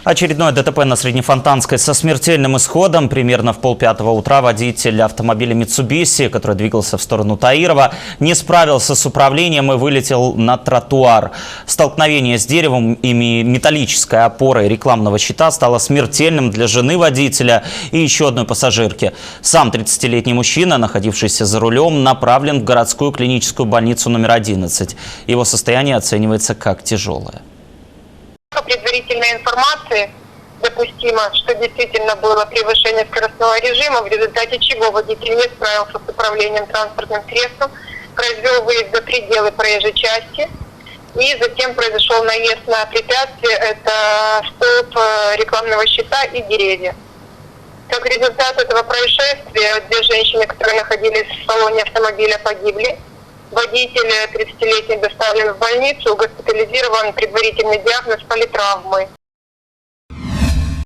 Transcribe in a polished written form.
Очередное ДТП на Среднефонтанской со смертельным исходом. Примерно в 4:30 утра водитель автомобиля Mitsubishi, который двигался в сторону Таирова, не справился с управлением и вылетел на тротуар. Столкновение с деревом и металлической опорой рекламного щита стало смертельным для жены водителя и еще одной пассажирки. Сам 30-летний мужчина, находившийся за рулем, направлен в городскую клиническую больницу номер 11. Его состояние оценивается как тяжелое. По предварительной информации допустимо, что действительно было превышение скоростного режима, в результате чего водитель не справился с управлением транспортным средством, произвел выезд за пределы проезжей части, и затем произошел наезд на препятствие, это столб рекламного щита и деревья. Как результат этого происшествия, две женщины, которые находились в салоне автомобиля, погибли. Водитель 30-летний доставлен в больницу, госпитализирован, предварительный диагноз политравмы.